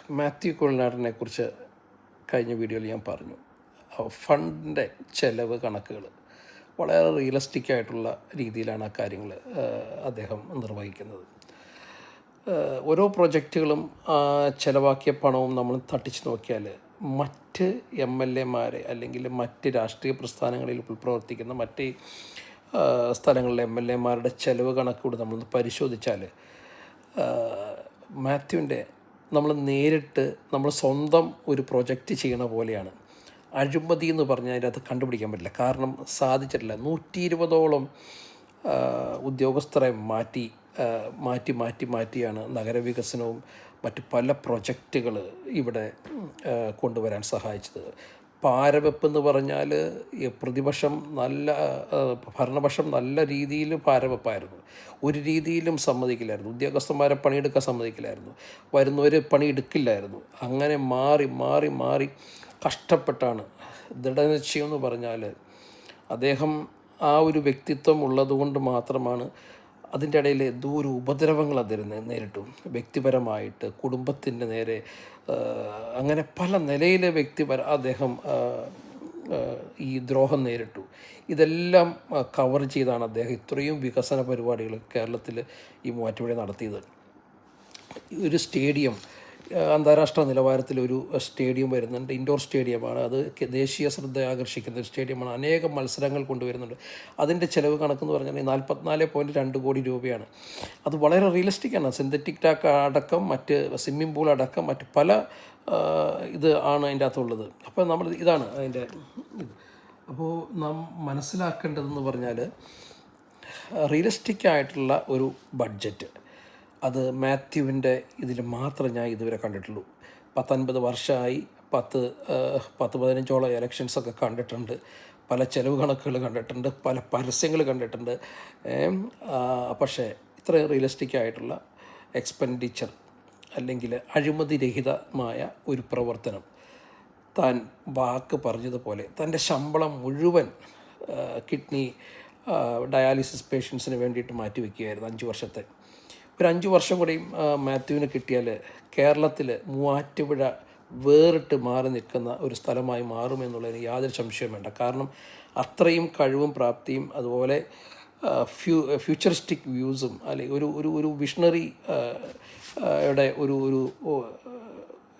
മാത്യു കുഴൽനാടനെ കുറിച്ച് കഴിഞ്ഞ വീഡിയോയിൽ ഞാൻ പറഞ്ഞു. ഫണ്ടിൻ്റെ ചെലവ് കണക്കുകൾ വളരെ റിയലിസ്റ്റിക് ആയിട്ടുള്ള രീതിയിലാണ് ആ കാര്യങ്ങൾ അദ്ദേഹം നിർവഹിക്കുന്നത്. ഓരോ പ്രൊജക്റ്റുകളും ചിലവാക്കിയ പണവും നമ്മൾ തട്ടിച്ച് നോക്കിയാൽ മറ്റ് MLA-മാരെ അല്ലെങ്കിൽ മറ്റ് രാഷ്ട്രീയ പ്രസ്ഥാനങ്ങളിൽ പ്രവർത്തിക്കുന്ന മറ്റ് സ്ഥലങ്ങളിലെ MLA-മാരുടെ ചെലവ് കണക്കുകൂടി നമ്മളൊന്ന് പരിശോധിച്ചാൽ മാത്യുവിൻ്റെ നമ്മൾ നേരിട്ട് നമ്മൾ സ്വന്തം ഒരു പ്രൊജക്റ്റ് ചെയ്യണ പോലെയാണ്. അഴിമതി എന്ന് പറഞ്ഞാൽ അതിനകത്ത് കണ്ടുപിടിക്കാൻ പറ്റില്ല. കാരണം സാധിച്ചിട്ടില്ല. 120ഓളം ഉദ്യോഗസ്ഥരെ മാറ്റിയാണ് നഗരവികസനവും മറ്റ് പല പ്രൊജക്റ്റുകൾ ഇവിടെ കൊണ്ടുവരാൻ സഹായിച്ചത്. പാരവെപ്പ് എന്ന് പറഞ്ഞാൽ ഭരണപക്ഷം നല്ല രീതിയിൽ പാരവെപ്പായിരുന്നു. ഒരു രീതിയിലും സമ്മതിക്കില്ലായിരുന്നു. ഉദ്യോഗസ്ഥന്മാരെ പണിയെടുക്കാൻ സമ്മതിക്കില്ലായിരുന്നു. വരുന്നവർ പണിയെടുക്കില്ലായിരുന്നു. അങ്ങനെ മാറി കഷ്ടപ്പെട്ടാണ്. ദൃഢനിശ്ചയം എന്ന് പറഞ്ഞാൽ അദ്ദേഹം ആ ഒരു വ്യക്തിത്വം ഉള്ളതുകൊണ്ട് മാത്രമാണ് അതിൻ്റെ ഇടയിൽ എന്തോ ഒരു ഉപദ്രവങ്ങൾ അദ്ദേഹം നേരിട്ടു. വ്യക്തിപരമായിട്ട് കുടുംബത്തിൻ്റെ നേരെ അങ്ങനെ പല നിലയിലെ അദ്ദേഹം ഈ ദ്രോഹം നേരിട്ടു. ഇതെല്ലാം കവർ ചെയ്താണ് അദ്ദേഹം ഇത്രയും വികസന പരിപാടികൾ കേരളത്തിൽ ഈ മൂവാറ്റുപുഴ നടത്തിയത്. ഒരു സ്റ്റേഡിയം, അന്താരാഷ്ട്ര നിലവാരത്തിലൊരു സ്റ്റേഡിയം വരുന്നുണ്ട്. ഇൻഡോർ സ്റ്റേഡിയമാണ്. അത് ദേശീയ ശ്രദ്ധ ആകർഷിക്കുന്ന ഒരു സ്റ്റേഡിയമാണ്. അനേകം മത്സരങ്ങൾ കൊണ്ടുവരുന്നുണ്ട്. അതിൻ്റെ ചിലവ് കണക്കെന്ന് പറഞ്ഞാൽ 44.2 കോടി രൂപയാണ്. അത് വളരെ റിയലിസ്റ്റിക്കാണ്. സിന്തറ്റിക് ടാക്ക് അടക്കം മറ്റ് സ്വിമ്മിംഗ് പൂൾ അടക്കം മറ്റ് പല ഇത് ആണ് അതിൻ്റെ അകത്തുള്ളത്. അപ്പോൾ നമ്മൾ ഇതാണ് അതിൻ്റെ ഇത്. അപ്പോൾ നാം മനസ്സിലാക്കേണ്ടതെന്ന് പറഞ്ഞാൽ റിയലിസ്റ്റിക്കായിട്ടുള്ള ഒരു ബഡ്ജറ്റ് അത് മാത്യുവിൻ്റെ ഇതിൽ മാത്രം ഞാൻ ഇതുവരെ കണ്ടിട്ടുള്ളൂ. 50 വർഷമായി 15ഓളം എലക്ഷൻസൊക്കെ കണ്ടിട്ടുണ്ട്. പല ചെലവ് കണക്കുകൾ കണ്ടിട്ടുണ്ട്. പല പരസ്യങ്ങൾ കണ്ടിട്ടുണ്ട്. പക്ഷേ ഇത്രയും റിയലിസ്റ്റിക്കായിട്ടുള്ള എക്സ്പെൻഡിച്ചർ അല്ലെങ്കിൽ അഴിമതി രഹിതമായ ഒരു പ്രവർത്തനം താൻ വാക്ക് പറഞ്ഞതുപോലെ തൻ്റെ ശമ്പളം മുഴുവൻ കിഡ്നി ഡയാലിസിസ് പേഷ്യൻസിന് വേണ്ടിയിട്ട് മാറ്റിവെക്കുകയായിരുന്നു 5 വർഷത്തെ. ഒരു 5 വർഷം കൂടിയും മാത്യുവിന് കിട്ടിയാൽ കേരളത്തിൽ മൂവാറ്റുപുഴ വേറിട്ട് മാറി നിൽക്കുന്ന ഒരു സ്ഥലമായി മാറുമെന്നുള്ളതിന് യാതൊരു സംശയവും വേണ്ട. കാരണം അത്രയും കഴിവും പ്രാപ്തിയും അതുപോലെ ഫ്യൂച്ചറിസ്റ്റിക് വ്യൂസും അല്ലെങ്കിൽ ഒരു വിഷണറി യുടെ ഒരു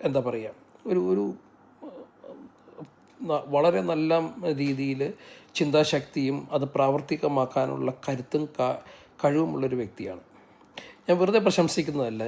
എന്താ പറയുക ഒരു വളരെ നല്ല രീതിയിൽ ചിന്താശക്തിയും അത് പ്രാവർത്തികമാക്കാനുള്ള കരുത്തും കഴിവുമുള്ളൊരു വ്യക്തിയാണ്. ഞാൻ വെറുതെ പ്രശംസിക്കുന്നതല്ല.